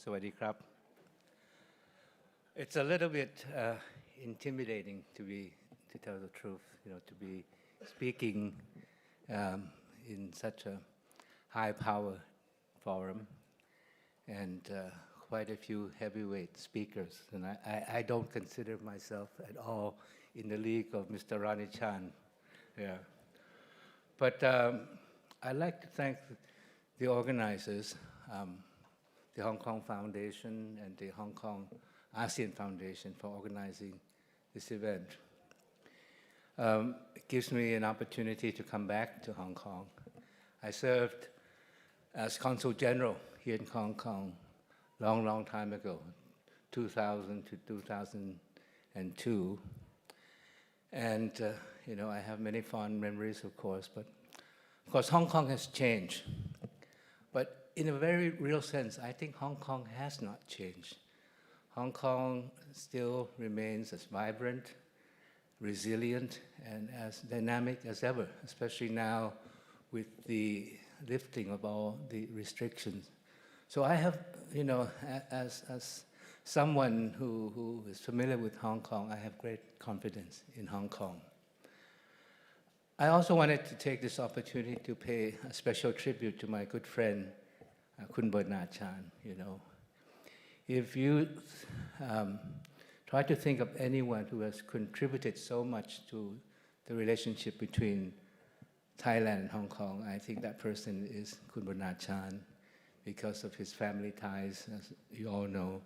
Sawadee krap. It's a little bit intimidating to tell the truth, to be speaking in such a high-power forum and quite a few heavyweight speakers. And I don't consider myself at all in the league of Mr. Ronnie Chan. Yeah. But I'd like to thank the organizers, the Hong Kong Foundation and the Hong Kong ASEAN Foundation for organizing this event. It gives me an opportunity to come back to Hong Kong. I served as Consul General here in Hong Kong long time ago, 2000 to 2002. And, I have many fond memories, of course, but of course, Hong Kong has changed. But in a very real sense, I think Hong Kong has not changed. Hong Kong still remains as vibrant, resilient, and as dynamic as ever, especially now with the lifting of all the restrictions. So I have, as someone who is familiar with Hong Kong, I have great confidence in Hong Kong. I also wanted to take this opportunity to pay a special tribute to my good friend, Kun Bernard Chan. If you try to think of anyone who has contributed so much to the relationship between Thailand and Hong Kong, I think that person is Kun Bernard Chan because of his family ties, as you all know,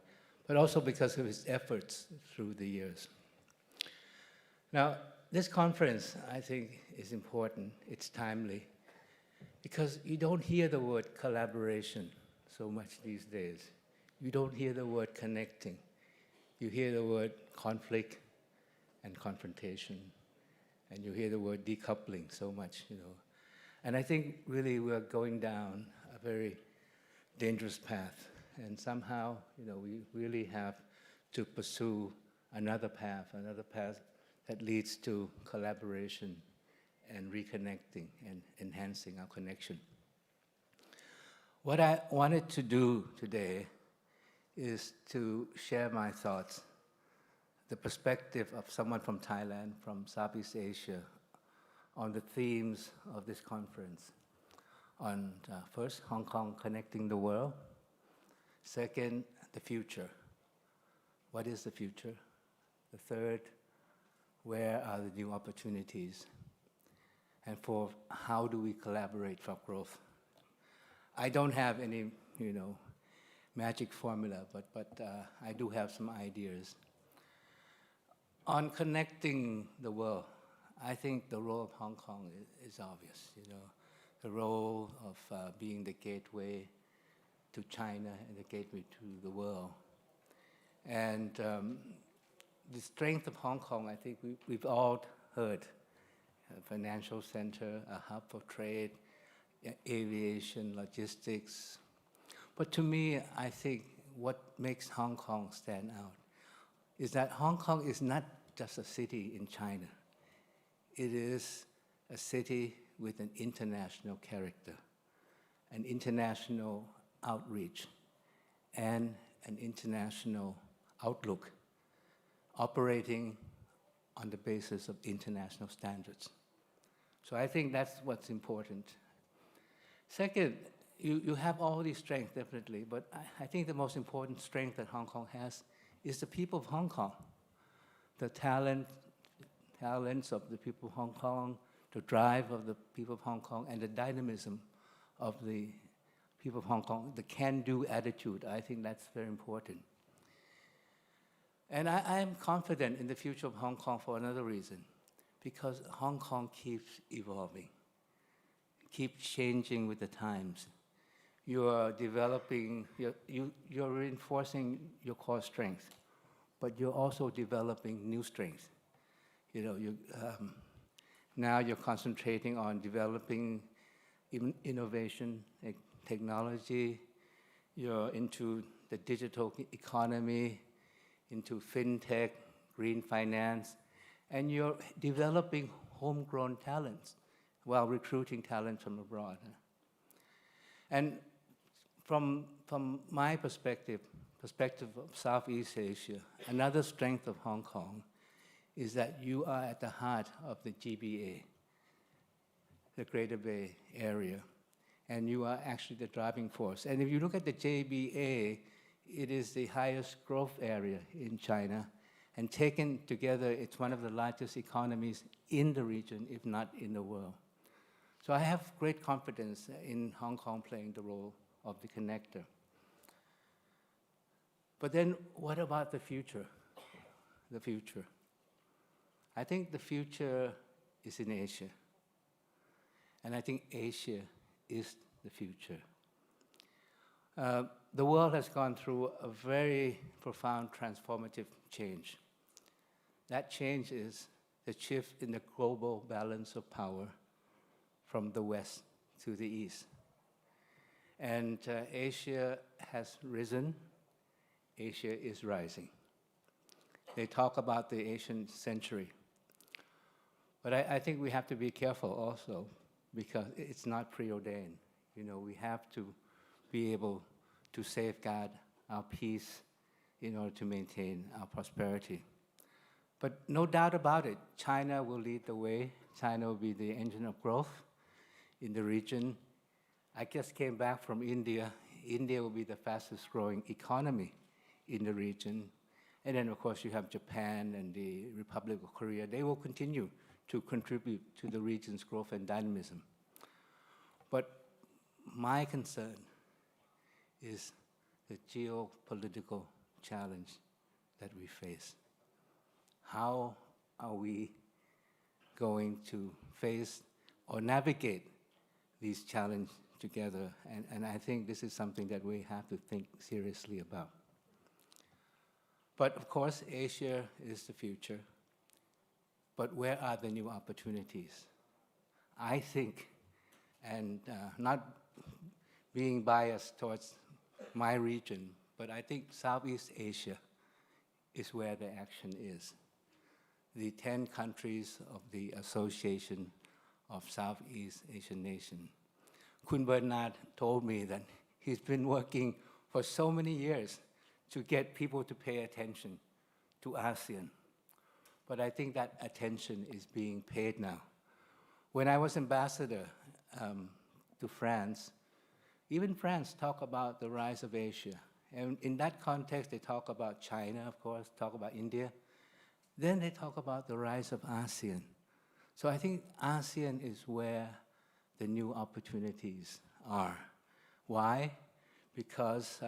but also because of his efforts through the years. Now, this conference, I think, is important. It's timely because you don't hear the word collaboration so much these days. You don't hear the word connecting. You hear the word conflict and confrontation, and you hear the word decoupling so much, And I think really we're going down a very dangerous path, and somehow, we really have to pursue another path that leads to collaboration and reconnecting and enhancing our connection. What I wanted to do today is to share my thoughts, the perspective of someone from Thailand, from Southeast Asia, on the themes of this conference. On first, Hong Kong connecting the world. Second, the future. What is the future? The third, where are the new opportunities? And fourth, how do we collaborate for growth? I don't have any, magic formula, but I do have some ideas. On connecting the world, I think the role of Hong Kong is obvious, the role of being the gateway to China and the gateway to the world. And the strength of Hong Kong, I think we've all heard, a financial center, a hub for trade, aviation, logistics. But to me, I think what makes Hong Kong stand out is that Hong Kong is not just a city in China. It is a city with an international character, an international outreach, and an international outlook, operating on the basis of international standards. So I think that's what's important. Second, you have all these strengths, definitely, but I think the most important strength that Hong Kong has is the people of Hong Kong, the talents of the people of Hong Kong, the drive of the people of Hong Kong, and the dynamism of the people of Hong Kong, the can-do attitude. I think that's very important. And I am confident in the future of Hong Kong for another reason, because Hong Kong keeps evolving, keeps changing with the times. You are developing, you're reinforcing your core strength, but you're also developing new strengths. Now you're concentrating on developing innovation, technology. You're into the digital economy, into fintech, green finance, and you're developing homegrown talents while recruiting talent from abroad. And From my perspective of Southeast Asia, another strength of Hong Kong is that you are at the heart of the GBA, the Greater Bay Area, and you are actually the driving force. And if you look at the GBA, it is the highest growth area in China, and taken together, it's one of the largest economies in the region, if not in the world. So I have great confidence in Hong Kong playing the role of the connector. But then what about the future? The future. I think the future is in Asia. And I think Asia is the future. The world has gone through a very profound transformative change. That change is the shift in the global balance of power from the West to the East. And Asia has risen. Asia is rising. They talk about the Asian century. But I think we have to be careful also, because it's not preordained. You know, we have to be able to safeguard our peace in order to maintain our prosperity. But no doubt about it, China will lead the way. China will be the engine of growth in the region. I just came back from India. India will be the fastest growing economy in the region. And then, of course, you have Japan and the Republic of Korea. They will continue to contribute to the region's growth and dynamism. But my concern is the geopolitical challenge that we face. How are we going to face or navigate these challenges together? And I think this is something that we have to think seriously about. But of course, Asia is the future. But where are the new opportunities? I think, and not being biased towards my region, but I think Southeast Asia is where the action is. The 10 countries of the Association of Southeast Asian Nations. Kun Bernard told me that he's been working for so many years to get people to pay attention to ASEAN. But I think that attention is being paid now. When I was ambassador to France, even France talked about the rise of Asia. And in that context, they talk about China, of course, talk about India. Then they talk about the rise of ASEAN. So I think ASEAN is where the new opportunities are. Why? Because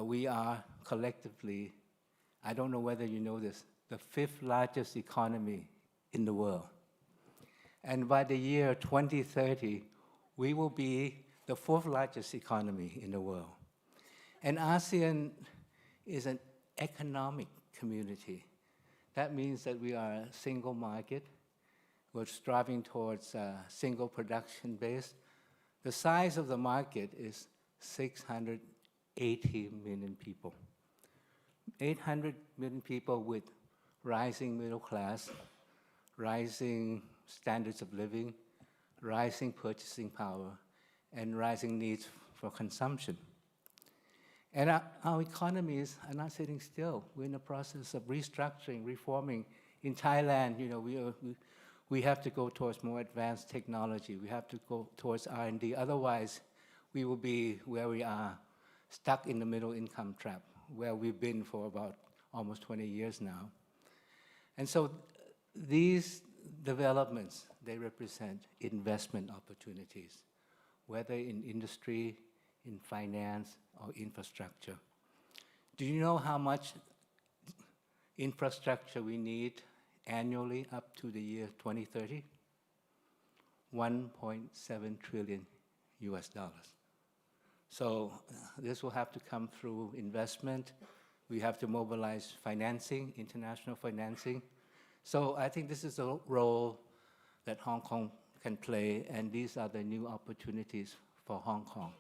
we are collectively, I don't know whether you know this, the 5th largest economy in the world. And by the year 2030, we will be the 4th largest economy in the world. And ASEAN is an economic community. That means that we are a single market. We're striving towards a single production base. The size of the market is 680 million people. 800 million people with rising middle class, rising standards of living, rising purchasing power, and rising needs for consumption. And our economies are not sitting still. We're in the process of restructuring, reforming. In Thailand, you know, we have to go towards more advanced technology. We have to go towards R&D. Otherwise, we will be where we are, stuck in the middle income trap, where we've been for about almost 20 years now. And so these developments, they represent investment opportunities, whether in industry, in finance, or infrastructure. Do you know how much infrastructure we need annually up to the year 2030? $1.7 trillion US. So this will have to come through investment. We have to mobilize financing, international financing. So I think this is a role that Hong Kong can play, and these are the new opportunities for Hong Kong.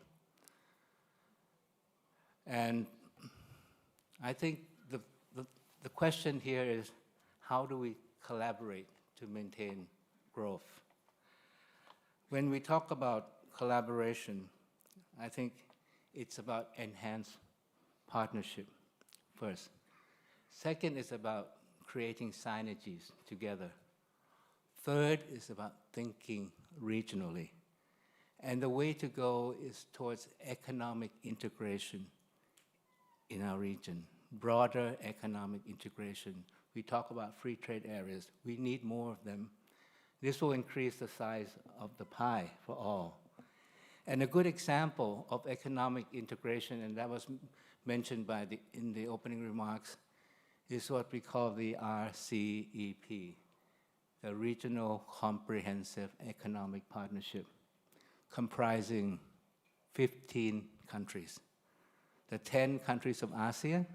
And I think the question here is, how do we collaborate to maintain growth? When we talk about collaboration, I think it's about enhanced partnership, first. Second is about creating synergies together. Third is about thinking regionally. And the way to go is towards economic integration in our region, broader economic integration. We talk about free trade areas. We need more of them. This will increase the size of the pie for all. And a good example of economic integration, and that was mentioned in the opening remarks, is what we call the RCEP, the Regional Comprehensive Economic Partnership, comprising 15 countries. The 10 countries of ASEAN,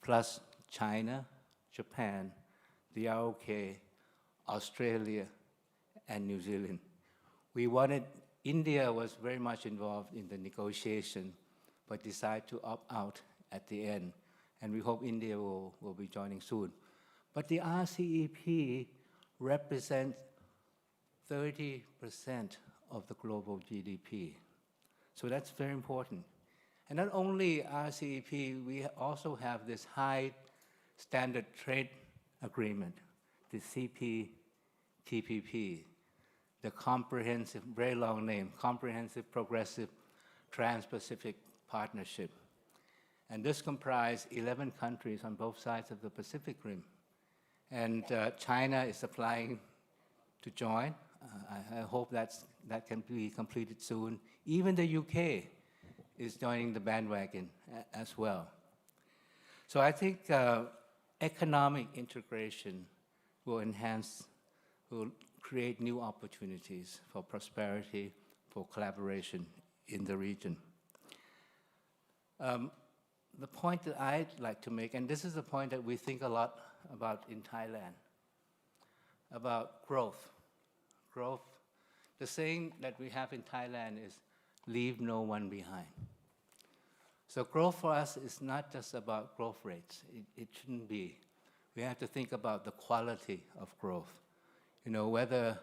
plus China, Japan, the ROK, Australia, and New Zealand. India was very much involved in the negotiation, but decided to opt out at the end. And we hope India will be joining soon. But the RCEP represents 30% of the global GDP. So that's very important. And not only RCEP, we also have this high standard trade agreement, the CPTPP, the comprehensive, very long name, Comprehensive Progressive Trans-Pacific Partnership. And this comprised 11 countries on both sides of the Pacific Rim. And China is applying to join. I hope that can be completed soon. Even the UK is joining the bandwagon as well. So I think economic integration will create new opportunities for prosperity, for collaboration in the region. The point that I'd like to make, and this is a point that we think a lot about in Thailand, about growth. Growth. The saying that we have in Thailand is, leave no one behind. So growth for us is not just about growth rates. It shouldn't be. We have to think about the quality of growth. You know, whether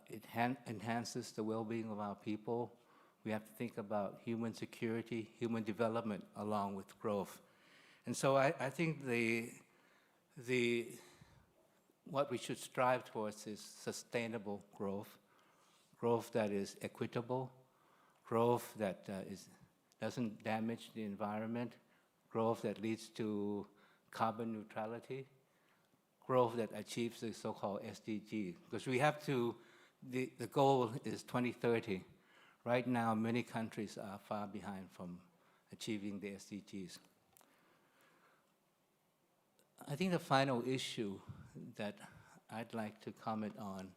it enhances the well-being of our people. We have to think about human security, human development along with growth. And so I think what we should strive towards is sustainable growth, growth that is equitable, growth that doesn't damage the environment, growth that leads to carbon neutrality, growth that achieves the so-called SDG. Because we have to, the goal is 2030. Right now, many countries are far behind from achieving the SDGs. I think the final issue that I'd like to comment on,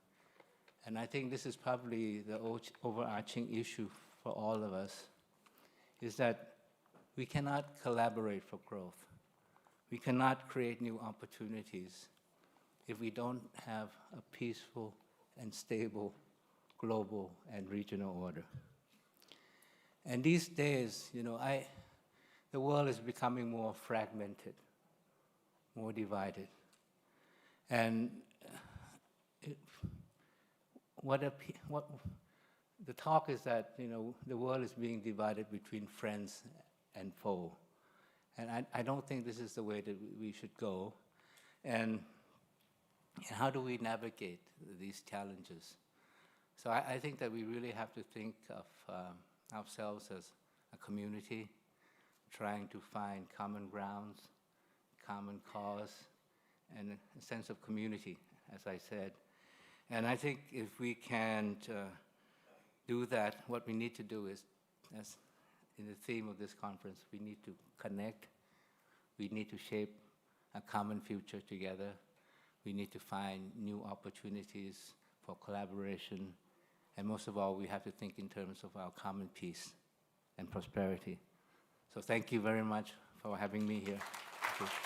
and I think this is probably the overarching issue for all of us, is that we cannot collaborate for growth. We cannot create new opportunities if we don't have a peaceful and stable global and regional order. And these days, you know, the world is becoming more fragmented, more divided. And the talk is that, you know, the world is being divided between friends and foe. And I don't think this is the way that we should go. And how do we navigate these challenges? So I think that we really have to think of ourselves as a community, trying to find common grounds, common cause, and a sense of community, as I said. And I think if we can do that, what we need to do is, as in the theme of this conference, we need to connect, we need to shape a common future together, we need to find new opportunities for collaboration, and most of all, we have to think in terms of our common peace and prosperity. So thank you very much for having me here. Thank you.